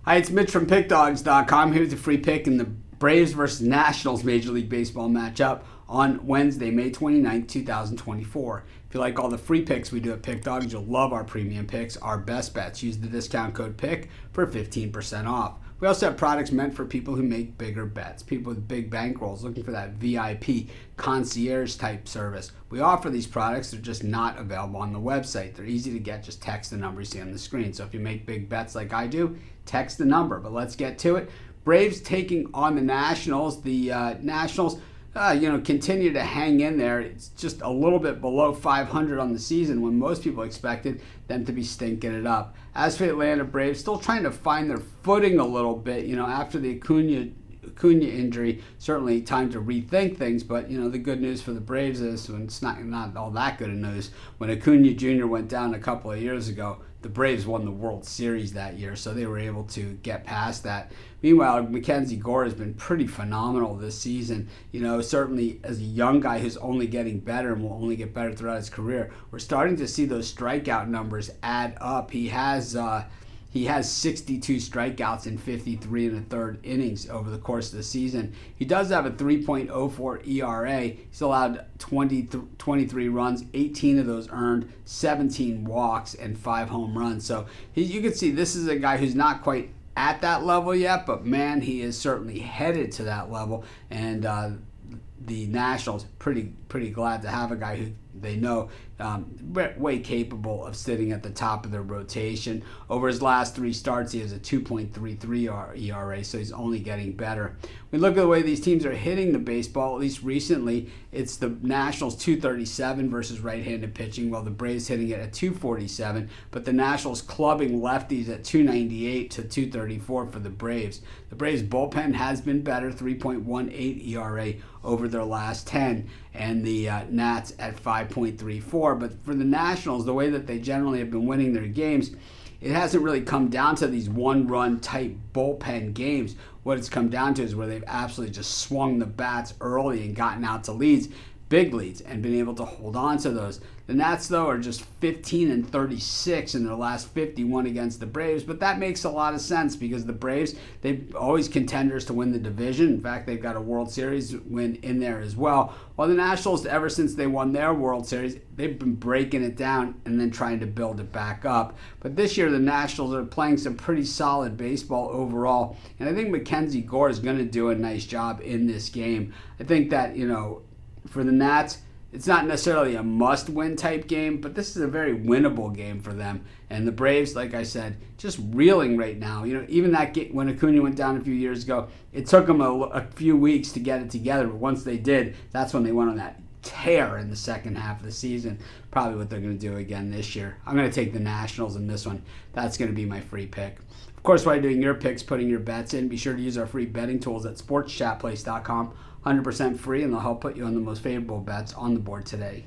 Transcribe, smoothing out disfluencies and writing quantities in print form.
Hi, it's Mitch from Pickdawgz.com. Here's a free pick in the Braves versus Nationals Major League Baseball matchup on Wednesday, May 29, 2024. If you like all the free picks we do at Pickdawgz, you'll love our premium picks, our best bets. Use the discount code PICK for 15% off. We also have products meant for people who make bigger bets, people with big bankrolls looking for that VIP concierge type service. We offer these products, they're just not available on the website. They're easy to get, just text the number you see on the screen. So if you make big bets like I do, text the number. But let's get to it. Braves taking on the Nationals. The Nationals continue to hang in there. It's just a little bit below 500 on the season when most people expected them to be stinking it up. As for the Atlanta Braves, still trying to find their footing a little bit, after the Acuna injury. Certainly time to rethink things, but the good news for the Braves is, when it's not all that good of news, when Acuna Jr. went down a couple of years ago, the Braves won the World Series that year, so they were able to get past that. Meanwhile, Mackenzie Gore has been pretty phenomenal this season. Certainly as a young guy who's only getting better and will only get better throughout his career, we're starting to see those strikeout numbers add up. He has 62 strikeouts in 53 and a third innings over the course of the season. He does have a 3.04 ERA. He's allowed 23 runs, 18 of those earned, 17 walks, and 5 home runs. So you can see this is a guy who's not quite at that level yet, but man, he is certainly headed to that level. And the Nationals pretty glad to have a guy who they know way capable of sitting at the top of their rotation. Over his last 3 starts, he has a 2.33 ERA, so he's only getting better. We look at the way these teams are hitting the baseball, at least recently. It's the Nationals 237 versus right-handed pitching, while the Braves hitting it at 247, but the Nationals clubbing lefties at 298 to 234 for the Braves. The Braves bullpen has been better, 3.18 ERA over their last 10, and the Nats at 5.34. But for the Nationals, the way that they generally have been winning their games, it hasn't really come down to these one-run type bullpen games. What it's come down to is where they've absolutely just swung the bats early and gotten out to leads, big leads, and been able to hold on to those. The Nats, though, are just 15 and 36 in their last 51 against the Braves, but that makes a lot of sense because the Braves, they're always contenders to win the division. In fact, they've got a World Series win in there as well. While the Nationals, ever since they won their World Series, they've been breaking it down and then trying to build it back up. But this year, the Nationals are playing some pretty solid baseball overall, and I think Mackenzie Gore is going to do a nice job in this game. I think that, for the Nats, it's not necessarily a must-win type game, but this is a very winnable game for them. And the Braves, like I said, just reeling right now. Even that game, when Acuna went down a few years ago, it took them a few weeks to get it together. But once they did, that's when they went on that tear in the second half of the season. Probably what they're going to do again this year. I'm going to take the Nationals in this one. That's going to be my free pick. Of course, while you're doing your picks, putting your bets in, be sure to use our free betting tools at sportschatplace.com. 100% free, and they'll help put you on the most favorable bets on the board today.